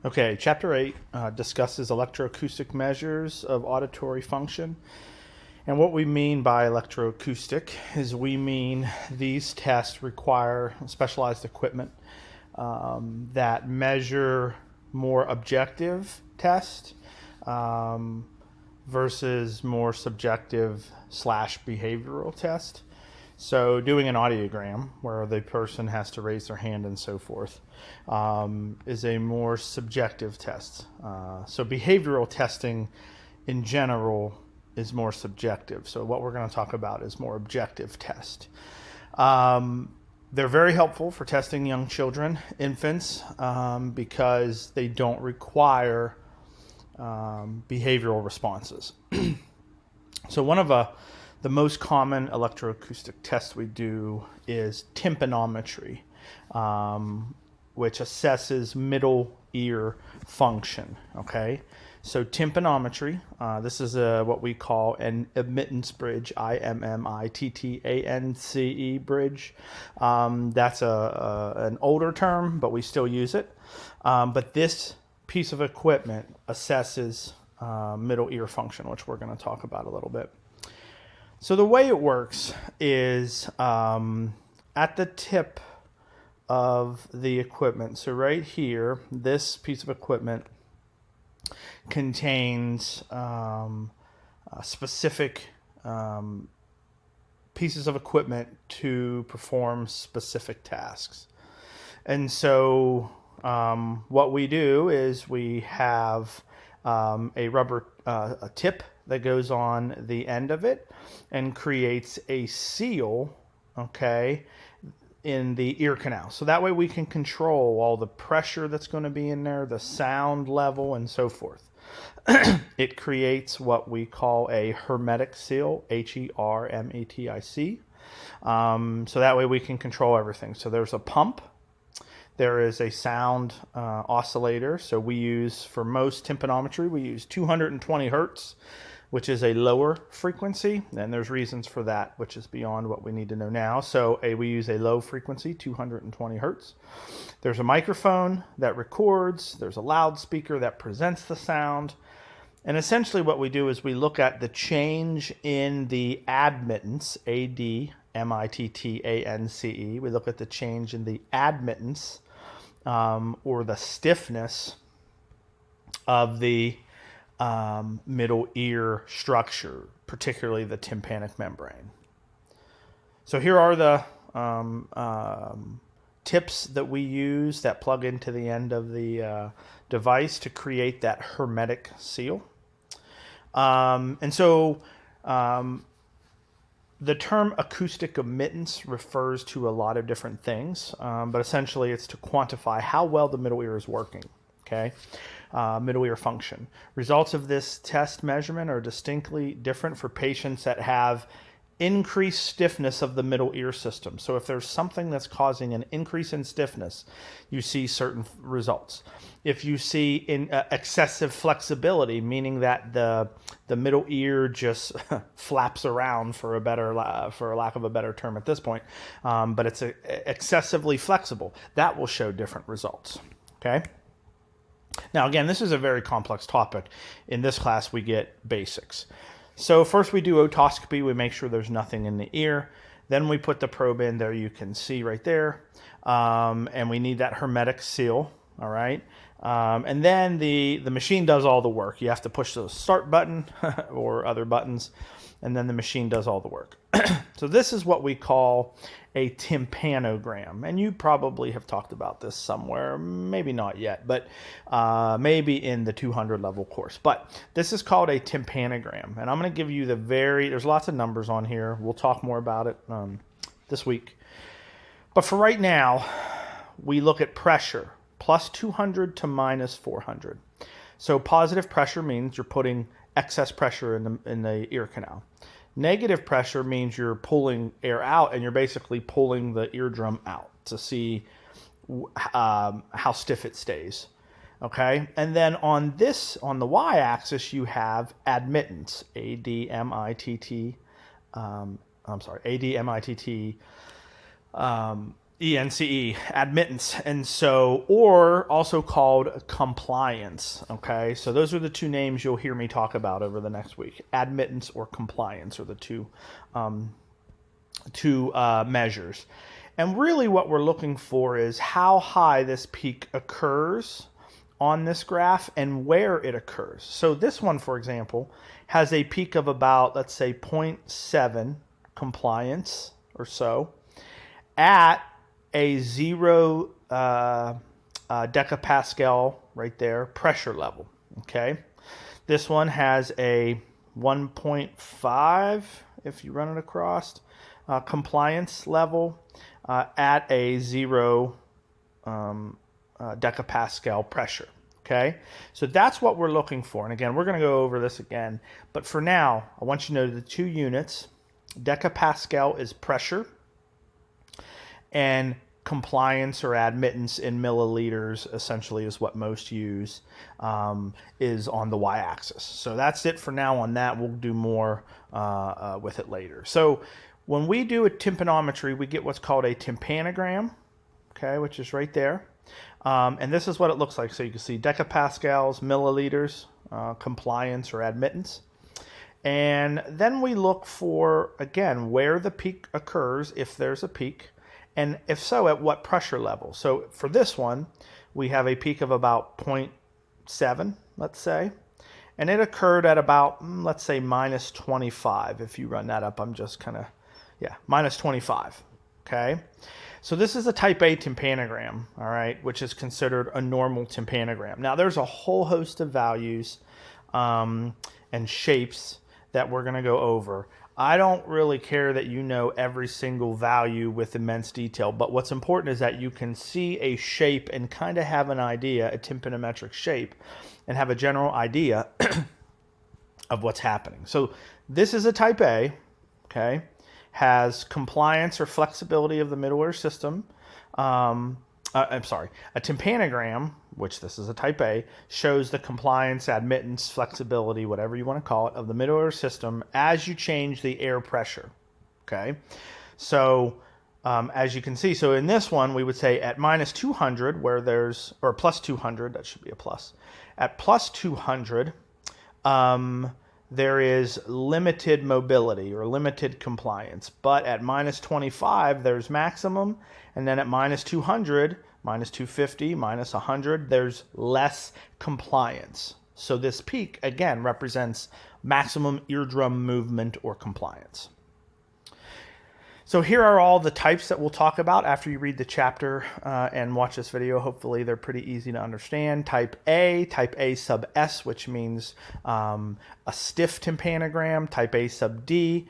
Okay, Chapter 8 discusses electroacoustic measures of auditory function. And what we mean by electroacoustic is we mean these tests require specialized equipment that measure more objective tests um, versus more subjective slash behavioral test. So, doing an audiogram where the person has to raise their hand and so forth is a more subjective test. So, behavioral testing in general is more subjective. So, what we're going to talk about is more objective test. They're very helpful for testing young children, infants, because they don't require behavioral responses. So, one of the most common electroacoustic tests we do is tympanometry, which assesses middle ear function. Okay, so tympanometry. This is what we call an admittance bridge, IMMITTANCE bridge. That's an older term, but we still use it. But this piece of equipment assesses middle ear function, which we're going to talk about a little bit. So the way it works is at the tip of the equipment. So right here, this piece of equipment contains specific pieces of equipment to perform specific tasks. And so what we do is we have a rubber a tip that goes on the end of it and creates a seal, okay, in the ear canal. So that way we can control all the pressure that's going to be in there, the sound level, and so forth. It creates what we call a hermetic seal, HERMETIC. So that way we can control everything. So there's a pump. There is a sound oscillator. So we use, for most tympanometry, we use 220 hertz, which is a lower frequency. And there's reasons for that, which is beyond what we need to know now. So we use a low frequency, 220 hertz. There's a microphone that records. There's a loudspeaker that presents the sound. And essentially what we do is we look at the change in the admittance, ADMITTANCE. We look at the change in the admittance or the stiffness of the middle ear structure, particularly the tympanic membrane. So here are the tips that we use that plug into the end of the device to create that hermetic seal. And so the term acoustic emittance refers to a lot of different things, but essentially it's to quantify how well the middle ear is working. Okay, middle ear function. Results of this test measurement are distinctly different for patients that have increased stiffness of the middle ear system. So if there's something that's causing an increase in stiffness, you see certain results. If you see in excessive flexibility, meaning that the middle ear just flaps around, for a lack of a better term at this point, but it's excessively flexible, that will show different results. Okay. Now, again, this is a very complex topic. In this class, we get basics. So first we do otoscopy. We make sure there's nothing in the ear. Then we put the probe in there. You can see right there. And we need that hermetic seal. All right. And then the machine does all the work. You have to push the start button or other buttons, and then the machine does all the work. So this is what we call a tympanogram. And you probably have talked about this somewhere, maybe not yet, but maybe in the 200 level course. But this is called a tympanogram. And I'm going to give you there's lots of numbers on here. We'll talk more about it this week. But for right now, we look at pressure, plus 200 to minus 400. So positive pressure means you're putting excess pressure in the ear canal. Negative pressure means you're pulling air out, and you're basically pulling the eardrum out to see how stiff it stays. Okay, and then on the y-axis, you have admittance, ADMITT. ADMITT ENCE, admittance. And so, or also called compliance. Okay, so those are the two names you'll hear me talk about over the next week. Admittance or compliance are the two measures. And really what we're looking for is how high this peak occurs on this graph and where it occurs. So this one, for example, has a peak of about, let's say, 0.7 compliance or so at a 0 decapascal right there pressure level. Okay, this one has a 1.5 if you run it across compliance level at a 0 decapascal pressure. Okay, so that's what we're looking for. And again, we're going to go over this again, but for now, I want you to know the two units. Decapascal is pressure, and compliance or admittance in milliliters essentially is what most use, is on the y-axis. So that's it for now on that. We'll do more with it later. So when we do a tympanometry, we get what's called a tympanogram, okay, which is right there. And this is what it looks like. So you can see decapascals, milliliters, compliance or admittance. And then we look for, again, where the peak occurs, if there's a peak, and if so, at what pressure level. So for this one, we have a peak of about 0.7, let's say, and it occurred at about, let's say, minus 25. If you run that up, I'm just kind of, yeah, minus 25, okay? So this is a type A tympanogram, all right, which is considered a normal tympanogram. Now, there's a whole host of values and shapes that we're going to go over. I don't really care that you know every single value with immense detail, but what's important is that you can see a shape and kind of have an idea, a tympanometric shape, and have a general idea of what's happening. So this is a type A, okay, has compliance or flexibility of the middle ear system. I'm sorry, a tympanogram, which this is a type A, shows the compliance, admittance, flexibility, whatever you want to call it, of the middle ear system as you change the air pressure. Okay, so as you can see, so in this one, we would say at minus 200, where there's, or plus 200, that should be a plus. At plus 200, there is limited mobility or limited compliance. But at minus 25, there's maximum. And then at minus 200, minus 250, minus 100, there's less compliance. So this peak, again, represents maximum eardrum movement or compliance. So here are all the types that we'll talk about after you read the chapter and watch this video. Hopefully they're pretty easy to understand. Type A sub S, which means a stiff tympanogram. Type A sub D,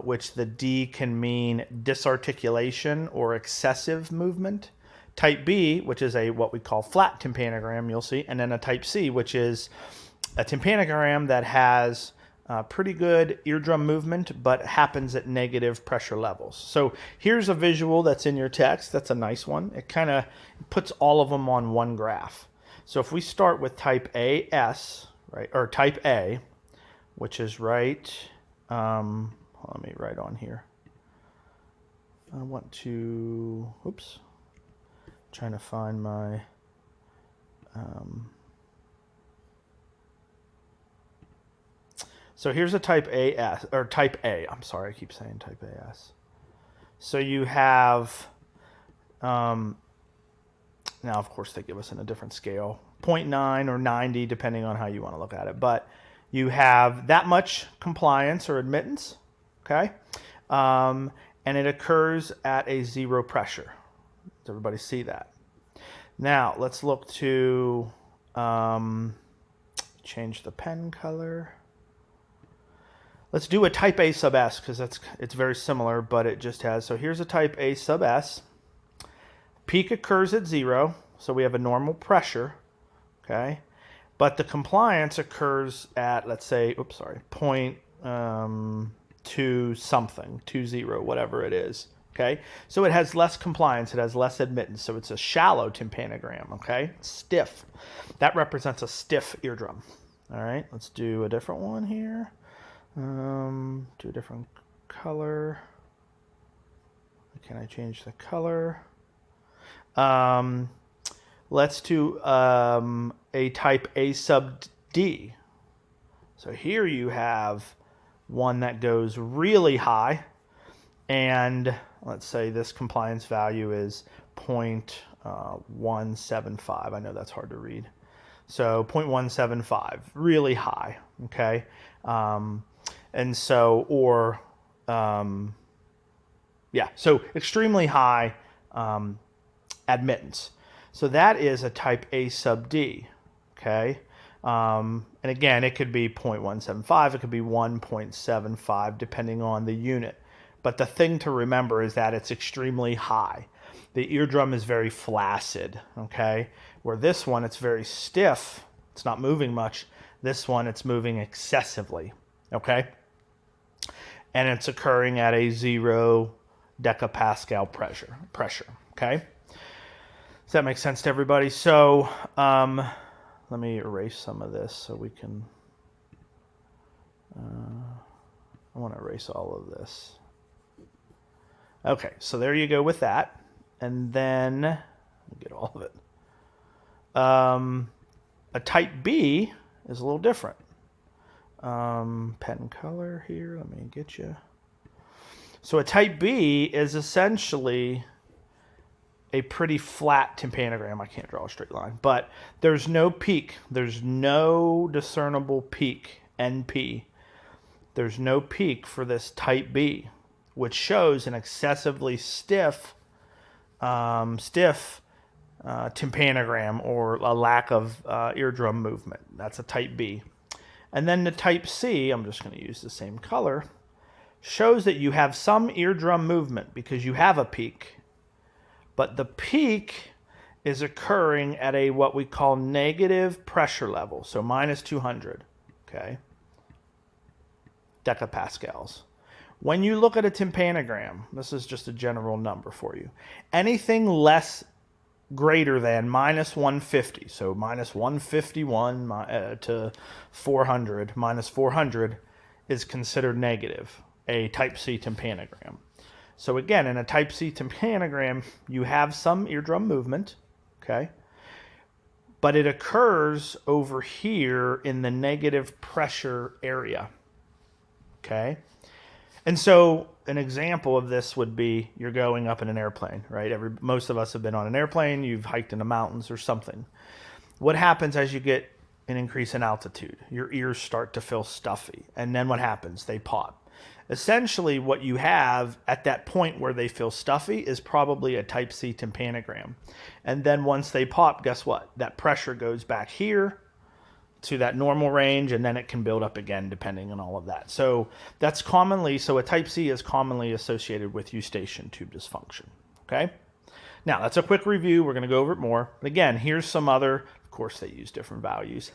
which the D can mean disarticulation or excessive movement. Type B, which is a what we call flat tympanogram, you'll see. And then a type C, which is a tympanogram that has pretty good eardrum movement, but happens at negative pressure levels. So here's a visual that's in your text. That's a nice one. It kind of puts all of them on one graph. So if we start with type AS, right, or type A, which is right, let me write on here. I want to, oops, trying to find my, so here's a type AS, or type A. I'm sorry, I keep saying type AS. So you have, now of course they give us in a different scale, 0.9 or 90, depending on how you want to look at it. But you have that much compliance or admittance, okay? And it occurs at a 0 pressure. Does everybody see that? Now let's look to change the pen color. Let's do a type A sub S because it's very similar, but it just has, so here's a type A sub S. Peak occurs at 0, so we have a normal pressure, okay? But the compliance occurs at, let's say, oops, sorry, 0.2 something, 20, whatever it is, okay? So it has less compliance, it has less admittance, so it's a shallow tympanogram, okay? Stiff. That represents a stiff eardrum. All right, let's do a different one here. Do a different color. Can I change the color? Let's do a type A sub D. So here you have one that goes really high, and let's say this compliance value is 0.175. I know that's hard to read. So 0.175, really high, okay? And so, or, yeah, so extremely high admittance. So that is a type A sub D, okay? And again, it could be 0.175, it could be 1.75, depending on the unit. But the thing to remember is that it's extremely high. The eardrum is very flaccid, okay? Where this one, it's very stiff. It's not moving much. This one, it's moving excessively, okay? And it's occurring at a 0 decapascal pressure, okay? Does that make sense to everybody? So let me erase some of this so we can, I want to erase all of this. Okay, so there you go with that. And then, let me get all of it. A type B is a little different. Pen color here, let me get you. So a type B is essentially a pretty flat tympanogram. I can't draw a straight line, but there's no peak. There's no discernible peak, NP. There's no peak for this type B, which shows an excessively stiff tympanogram, or a lack of eardrum movement. That's a type B. And then the type C, I'm just going to use the same color, shows that you have some eardrum movement because you have a peak. But the peak is occurring at a what we call negative pressure level, so minus 200, okay, decapascals. When you look at a tympanogram, this is just a general number for you, anything greater than minus 150, so minus 151 to 400, minus 400 is considered negative, a type C tympanogram. So again, in a type C tympanogram, you have some eardrum movement, okay? But it occurs over here in the negative pressure area, okay? And so an example of this would be you're going up in an airplane, right? Most of us have been on an airplane, you've hiked in the mountains or something. What happens as you get an increase in altitude? Your ears start to feel stuffy. And then what happens? They pop. Essentially, what you have at that point where they feel stuffy is probably a type C tympanogram. And then once they pop, guess what? That pressure goes back here to that normal range, and then it can build up again depending on all of that. So that's commonly, so a type C is commonly associated with eustachian tube dysfunction, okay? Now, that's a quick review. We're going to go over it more. But again, here's some other, of course, they use different values,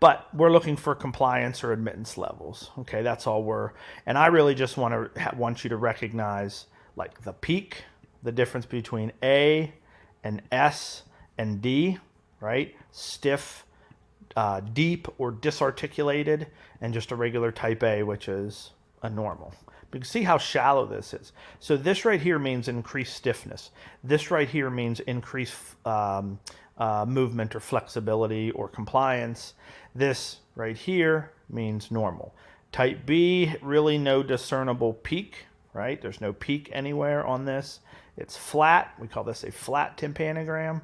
but we're looking for compliance or admittance levels, okay? That's all and I really just want you to recognize like the peak, the difference between A and S and D, right? Stiff, deep or disarticulated, and just a regular type A, which is a normal. But you can see how shallow this is. So this right here means increased stiffness. This right here means increased movement or flexibility or compliance. This right here means normal. Type B, really no discernible peak, right? There's no peak anywhere on this. It's flat. We call this a flat tympanogram.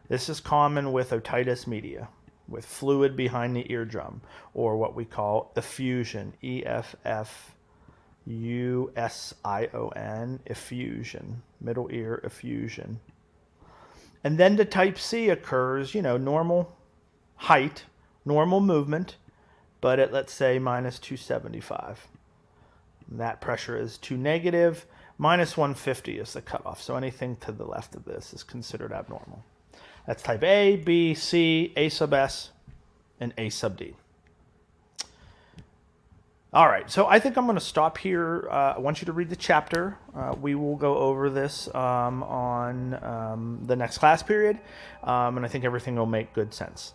This is common with otitis media, with fluid behind the eardrum, or what we call effusion, EFFUSION, effusion, middle ear effusion. And then the type C occurs, normal height, normal movement, but at, let's say, minus 275. That pressure is too negative. Minus 150 is the cutoff, so anything to the left of this is considered abnormal. That's type A, B, C, A sub S, and A sub D. All right, so I think I'm going to stop here. I want you to read the chapter. We will go over this on the next class period, and I think everything will make good sense.